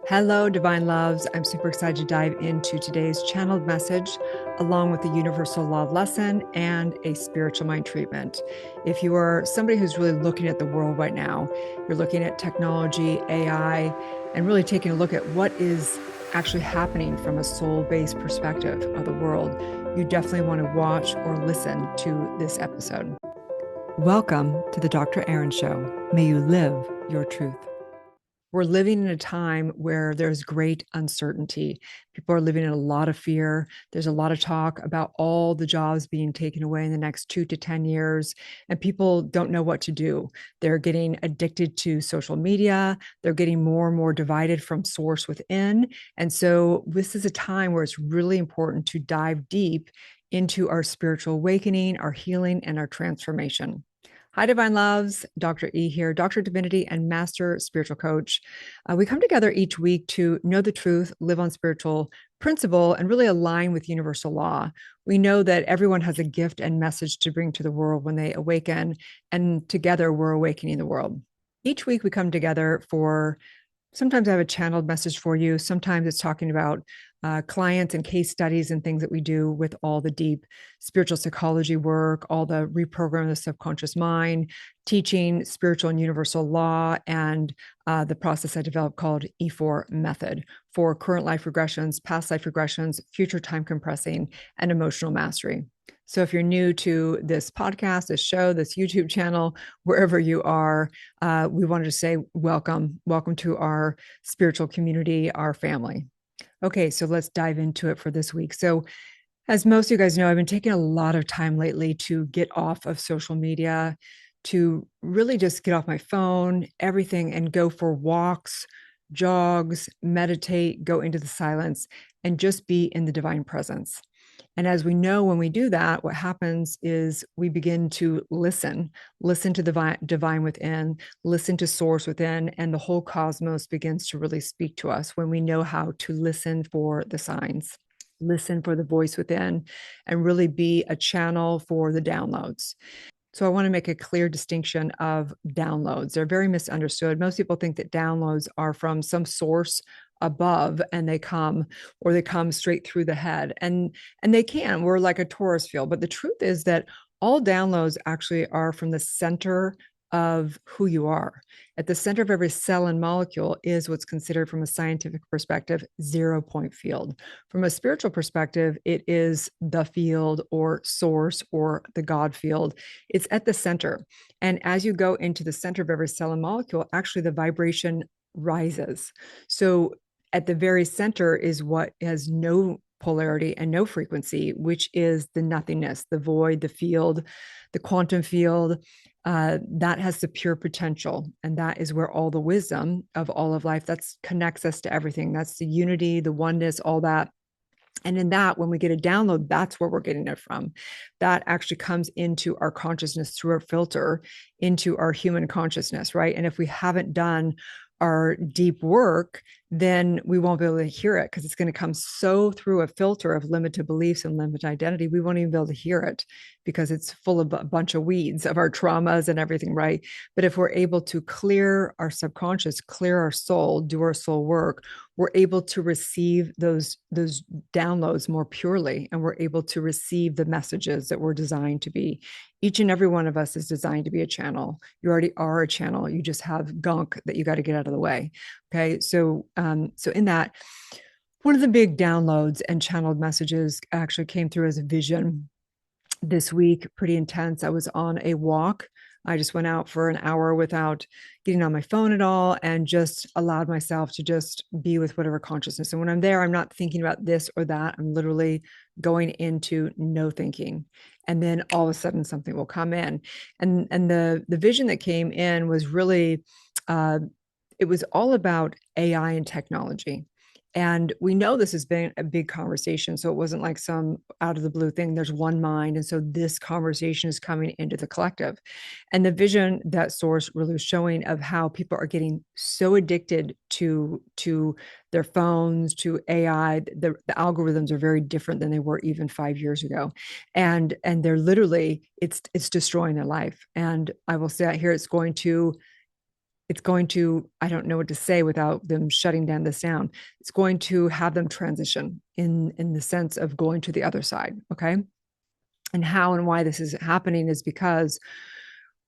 Hello, Divine Loves. I'm super excited to dive into today's channeled message, along with the Universal Law lesson and a spiritual mind treatment. If you are somebody who's really looking at the world right now, you're looking at technology, AI, and really taking a look at what is actually happening from a soul-based perspective of the world, you definitely want to watch or listen to this episode. Welcome to the Dr. Erin Show. May you live your truth. We're living in a time where there's great uncertainty. People are living in a lot of fear. There's a lot of talk about all the jobs being taken away in the next 2 to 10 years, and people don't know what to do. They're getting addicted to social media. They're getting more and more divided from source within. And so this is a time where it's really important to dive deep into our spiritual awakening, our healing, and our transformation. Hi, Divine Loves. Dr. E here, Doctor of Divinity and Master Spiritual Coach. We come together each week to know the truth, live on spiritual principle, and really align with universal law. We know that everyone has a gift and message to bring to the world when they awaken, and together we're awakening the world. Each week we come together for sometimes I have a channeled message for you. Sometimes it's talking about clients and case studies and things that we do with all the deep spiritual psychology work, all the reprogram the subconscious mind, teaching spiritual and universal law, and the process I developed called E4 method for current life regressions, past life regressions, future time compressing, and emotional mastery. So if you're new to this podcast, this show, this YouTube channel, wherever you are, we wanted to say welcome to our spiritual community, our family. Okay, so let's dive into it for this week. So as most of you guys know, I've been taking a lot of time lately to get off of social media, to really just get off my phone, everything, and go for walks, jogs, meditate, go into the silence, and just be in the divine presence. And as we know, when we do that, what happens is we begin to listen to the divine within, listen to source within, and the whole cosmos begins to really speak to us when we know how to listen for the signs, listen for the voice within, and really be a channel for the downloads. So I want to make a clear distinction of downloads. They're very misunderstood. Most people think that downloads are from some source above and they come straight through the head, and they can. We're like a torus field, but the truth is that all downloads actually are from the center of who you are. At the center of every cell and molecule is what's considered, from a scientific perspective, 0-point field. From a spiritual perspective, it is the field or source or the God field. It's at the center. And as you go into the center of every cell and molecule, actually the vibration rises. So at the very center is what has no polarity and no frequency, which is the nothingness, the void, the field, the quantum field. That has the pure potential. And that is where all the wisdom of all of life, that connects us to everything. That's the unity, the oneness, all that. And in that, when we get a download, that's where we're getting it from. That actually comes into our consciousness through our filter, into our human consciousness, right? And if we haven't done our deep work, then we won't be able to hear it, because it's going to come so through a filter of limited beliefs and limited identity. We won't even be able to hear it because it's full of a bunch of weeds of our traumas and everything, right? But if we're able to clear our subconscious, clear our soul, do our soul work, we're able to receive those downloads more purely, and we're able to receive the messages that we're designed to be. Each and every one of us is designed to be a channel. You already are a channel. You just have gunk that you got to get out of the way. Okay. So in that, one of the big downloads and channeled messages actually came through as a vision this week, pretty intense. I was on a walk. I just went out for an hour without getting on my phone at all, and just allowed myself to just be with whatever consciousness. And when I'm there, I'm not thinking about this or that. I'm literally going into no thinking. And then all of a sudden something will come in. And the vision that came in was really, it was all about AI and technology. And we know this has been a big conversation. So it wasn't like some out of the blue thing. There's one mind. And so this conversation is coming into the collective. And the vision that source really was showing of how people are getting so addicted to their phones, to AI, the algorithms are very different than they were even 5 years ago. And they're literally, it's destroying their life. And I will say out here, it's going to it's going to, I don't know what to say without them shutting down this down. It's going to have them transition in the sense of going to the other side. Okay. And how and why this is happening is because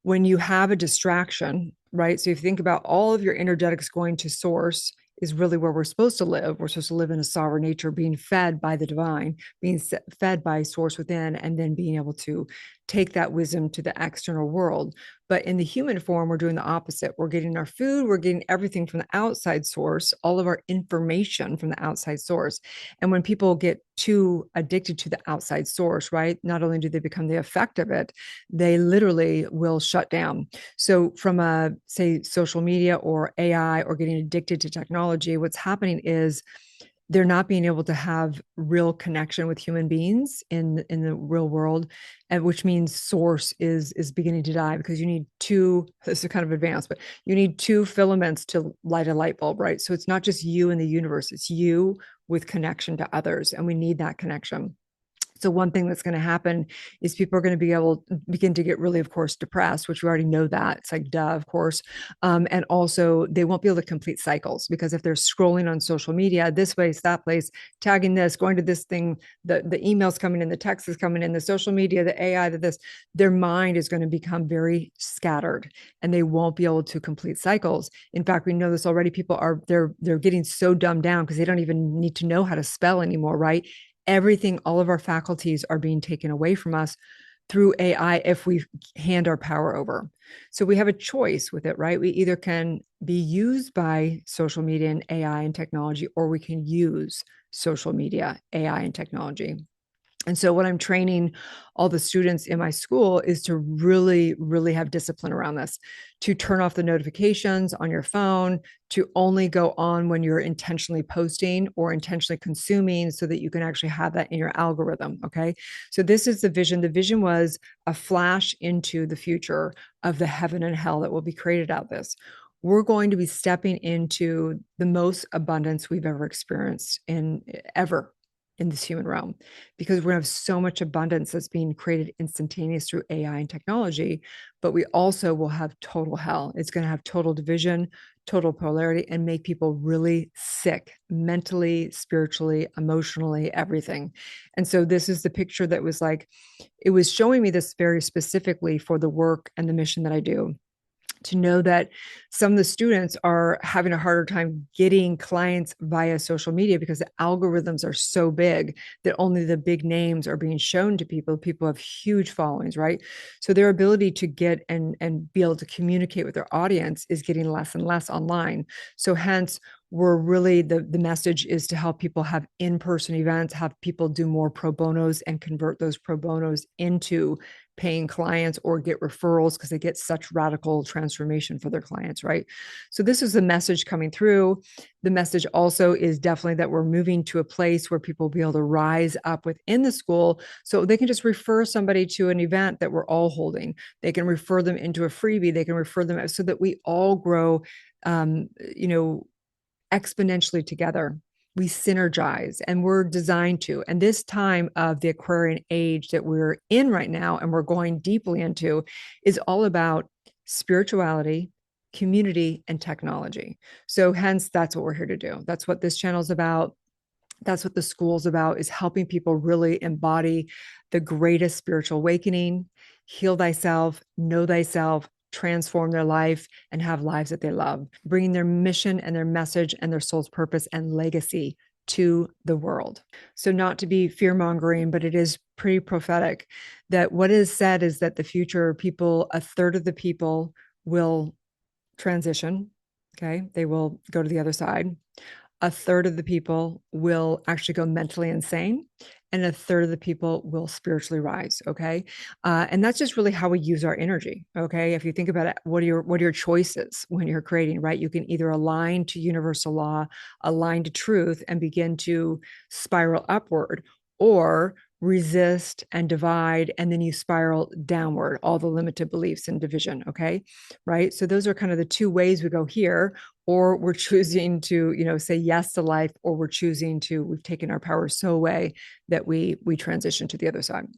when you have a distraction, right? So if you think about all of your energetics going to source is really where we're supposed to live. We're supposed to live in a sovereign nature, being fed by the divine, being fed by source within, and then being able to take that wisdom to the external world. But in the human form, we're doing the opposite. We're getting our food, we're getting everything from the outside source, all of our information from the outside source. And when people get too addicted to the outside source, right, not only do they become the effect of it, they literally will shut down. So from a, say, social media or AI or getting addicted to technology, what's happening is they're not being able to have real connection with human beings in the real world, and which means source is beginning to die, because you need two, this is kind of advanced, but you need two filaments to light a light bulb, right? So it's not just you in the universe, it's you with connection to others, and we need that connection. So one thing that's going to happen is people are going to be able to begin to get really, of course, depressed, which we already know that. It's like, duh, of course. And also they won't be able to complete cycles, because if they're scrolling on social media, this place, that place, tagging this, going to this thing, the emails coming in, the text is coming in, the social media, the AI, this, their mind is going to become very scattered and they won't be able to complete cycles. In fact, we know this already. People are, they're getting so dumbed down because they don't even need to know how to spell anymore, right? Everything, all of our faculties are being taken away from us through AI if we hand our power over. So we have a choice with it, right? We either can be used by social media and AI and technology, or we can use social media, AI, and technology. And so what I'm training all the students in my school is to really, really have discipline around this, to turn off the notifications on your phone, to only go on when you're intentionally posting or intentionally consuming, so that you can actually have that in your algorithm. Okay. So this is the vision. The vision was a flash into the future of the heaven and hell that will be created out of this. We're going to be stepping into the most abundance we've ever experienced in ever in this human realm, because we have so much abundance that's being created instantaneous through AI and technology. But we also will have total hell. It's going to have total division, total polarity, and make people really sick mentally, spiritually, emotionally, everything. And so this is the picture that was like, it was showing me this very specifically for the work and the mission that I do, to know that some of the students are having a harder time getting clients via social media because the algorithms are so big that only the big names are being shown to people. People have huge followings, right? So their ability to get and be able to communicate with their audience is getting less and less online. So hence, we're really, the message is to help people have in-person events, have people do more pro bonos and convert those pro bonos into paying clients or get referrals, because they get such radical transformation for their clients, right? So this is the message coming through. The message also is definitely that we're moving to a place where people will be able to rise up within the school, so they can just refer somebody to an event that we're all holding. They can refer them into a freebie. They can refer them, so that we all grow, you know, exponentially together. We synergize, and we're designed to. And this time of the Aquarian age that we're in right now, and we're going deeply into, is all about spirituality, community, and technology. So hence, that's what we're here to do. That's what this channel is about. That's what the school's about, is helping people really embody the greatest spiritual awakening, heal thyself, know thyself, transform their life, and have lives that they love, bringing their mission and their message and their soul's purpose and legacy to the world. So not to be fear-mongering, but it is pretty prophetic that what is said is that the future people, a third of the people will transition. Okay. They will go to the other side. A third of the people will actually go mentally insane, and a third of the people will spiritually rise. Okay. And that's just really how we use our energy. Okay. If you think about it, what are your choices when you're creating, right? You can either align to universal law, align to truth, and begin to spiral upward, or resist and divide, and then you spiral downward, all the limited beliefs and division. Okay. Right. So those are kind of the two ways we go here. Or we're choosing to, you know, say yes to life, or we've taken our power so away that we transition to the other side.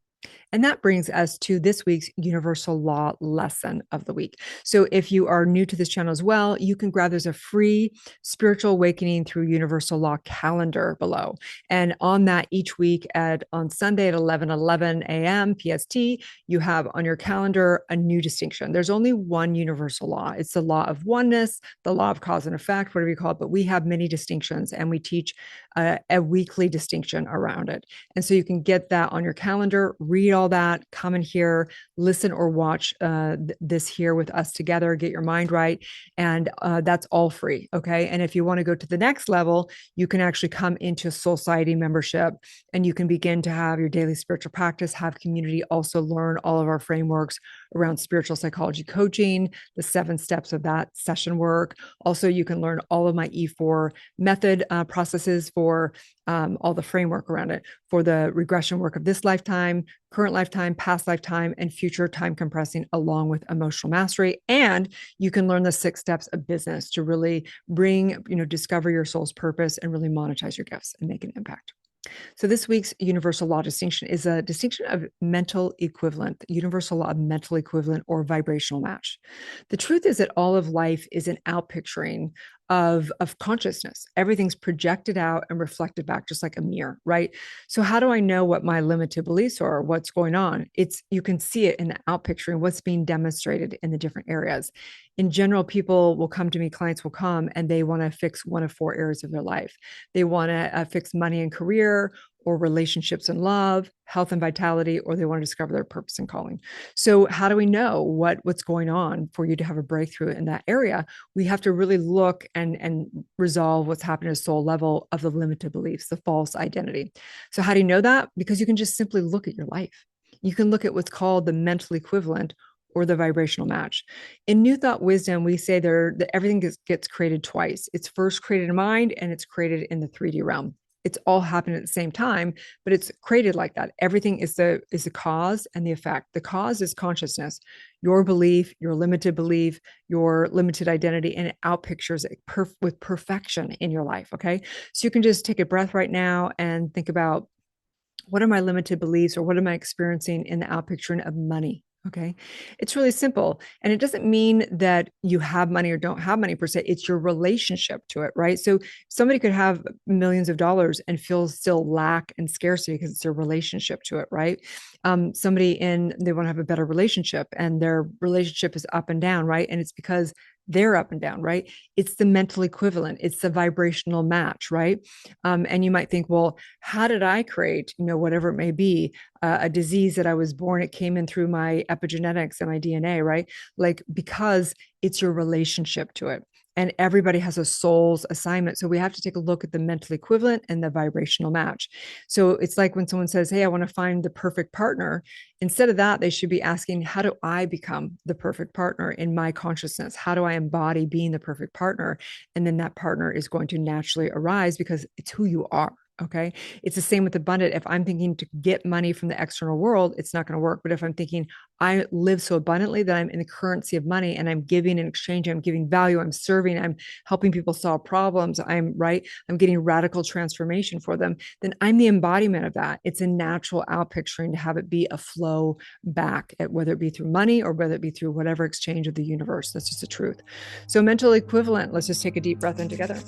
And that brings us to this week's universal law lesson of the week. So if you are new to this channel as well, you can grab, there's a free spiritual awakening through universal law calendar below. And on that each week on Sunday at 11:11 a.m. PST, you have on your calendar a new distinction. There's only one universal law. It's the law of oneness, the law of cause and effect, whatever you call it, but we have many distinctions and we teach a weekly distinction around it. And so you can get that on your calendar, read all that, come in here, listen or watch this here with us together, get your mind right. And that's all free. Okay. And if you want to go to the next level, you can actually come into Soulciété membership and you can begin to have your daily spiritual practice, have community, also learn all of our frameworks around spiritual psychology coaching, the 7 steps of that session work. Also, you can learn all of my E4 method processes for all the framework around it, for the regression work of this lifetime, current lifetime, past lifetime, and future time compressing, along with emotional mastery. And you can learn the 6 steps of business to really discover your soul's purpose and really monetize your gifts and make an impact. So this week's universal law distinction is a distinction of mental equivalent, universal law of mental equivalent or vibrational match. The truth is that all of life is an outpicturing of consciousness. Everything's projected out and reflected back, just like a mirror, right? So how do I know what my limited beliefs are, what's going on? You can see it in the outpicturing, what's being demonstrated in the different areas. In general, people will come to me, clients will come, and they want to fix one of 4 areas of their life. They want to fix money and career, or relationships and love, health and vitality, or they want to discover their purpose and calling. So how do we know what's going on for you to have a breakthrough in that area? We have to really look and resolve what's happening at a soul level of the limited beliefs, the false identity. So how do you know that? Because you can just simply look at your life. You can look at what's called the mental equivalent or the vibrational match. In New Thought Wisdom, we say that everything gets created twice. It's first created in mind and it's created in the 3D realm. It's all happening at the same time, but it's created like that. Everything is the cause and the effect. The cause is consciousness, your belief, your limited belief, your limited identity, and it outpictures it with perfection in your life. Okay. So you can just take a breath right now and think about, what are my limited beliefs, or what am I experiencing in the outpicturing of money? Okay. It's really simple. And it doesn't mean that you have money or don't have money per se. It's your relationship to it, right? So somebody could have millions of dollars and feel still lack and scarcity because it's their relationship to it, right? They want to have a better relationship and their relationship is up and down, right? And it's because they're up and down, right? It's the mental equivalent. It's the vibrational match, right? And you might think, well, how did I create, whatever it may be, a disease that I was born, it came in through my epigenetics and my DNA, right? Like, because it's your relationship to it. And everybody has a soul's assignment. So we have to take a look at the mental equivalent and the vibrational match. So it's like when someone says, hey, I want to find the perfect partner. Instead of that, they should be asking, how do I become the perfect partner in my consciousness? How do I embody being the perfect partner? And then that partner is going to naturally arise because it's who you are. Okay. It's the same with abundant. If I'm thinking to get money from the external world, it's not going to work. But if I'm thinking I live so abundantly that I'm in the currency of money and I'm giving in exchange, I'm giving value, I'm serving, I'm helping people solve problems, I'm getting radical transformation for them, then I'm the embodiment of that. It's a natural outpicturing to have it be a flow back, whether it be through money or whether it be through whatever exchange of the universe. That's just the truth. So mental equivalent, let's just take a deep breath in together.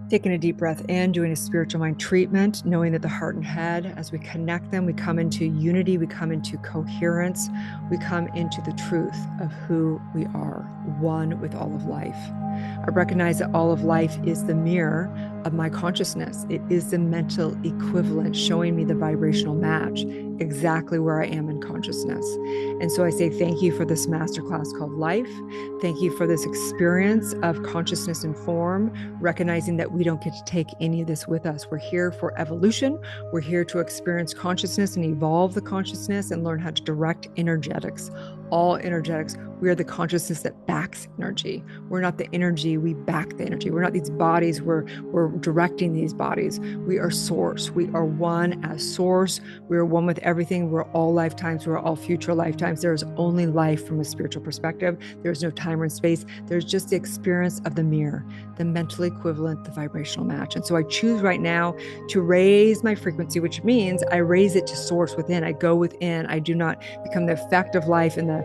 Taking a deep breath in, doing a spiritual mind treatment, knowing that the heart and head, as we connect them, we come into unity, we come into coherence, we come into the truth of who we are, one with all of life. I recognize that all of life is the mirror of my consciousness. It is the mental equivalent showing me the vibrational match, exactly where I am in consciousness. And so I say thank you for this masterclass called life. Thank you for this experience of consciousness and form, recognizing that we don't get to take any of this with us. We're here for evolution. We're here to experience consciousness and evolve the consciousness and learn how to direct energetics. All energetics. We are the consciousness that backs energy. We're not the energy, we back the energy. We're not these bodies we're directing these bodies. We are source. We are one as source. We are one with everything. We're all lifetimes. We're all future lifetimes. There is only life from a spiritual perspective. There's no time or space. There's just the experience of the mirror, the mental equivalent, the vibrational match. And so I choose right now to raise my frequency, which means I raise it to source within. I go within. I do not become the effect of life in the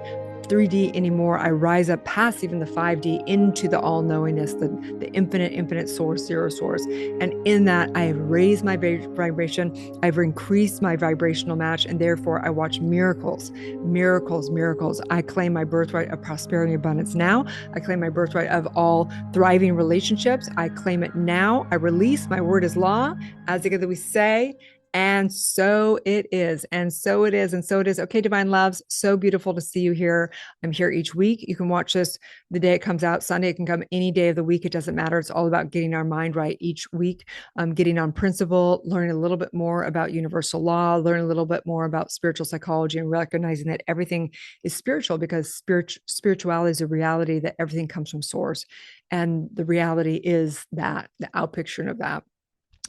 3D anymore. I rise up past even the 5D into the all-knowingness, the infinite source, zero source. And in that, I have raised my vibration. I've increased my vibrational match, and therefore I watch miracles. I claim my birthright of prosperity and abundance now. I claim my birthright of all thriving relationships. I claim it now. I release. My word is law. As together we say, and so it is. And so it is. And so it is. Okay, divine loves. So beautiful to see you here. I'm here each week. You can watch this the day it comes out. Sunday, it can come any day of the week. It doesn't matter. It's all about getting our mind right each week, getting on principle, learning a little bit more about universal law, learning a little bit more about spiritual psychology, and recognizing that everything is spiritual, because spirituality is a reality that everything comes from source. And the reality is that, the outpicturing of that.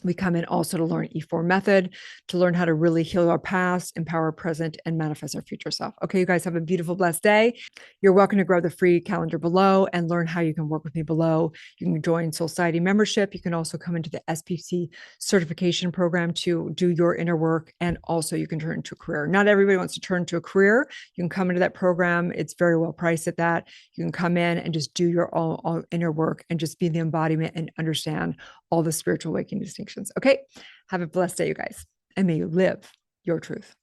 We come in also to learn E4 method, to learn how to really heal our past, empower our present, and manifest our future self. Okay, you guys have a beautiful, blessed day. You're welcome to grab the free calendar below and learn how you can work with me below. You can join Soulciété membership. You can also come into the SPC certification program to do your inner work. And also you can turn into a career. Not everybody wants to turn into a career. You can come into that program. It's very well priced at that. You can come in and just do your all inner work and just be the embodiment and understand all the spiritual awakening distinctions. Okay, have a blessed day, you guys, and may you live your truth.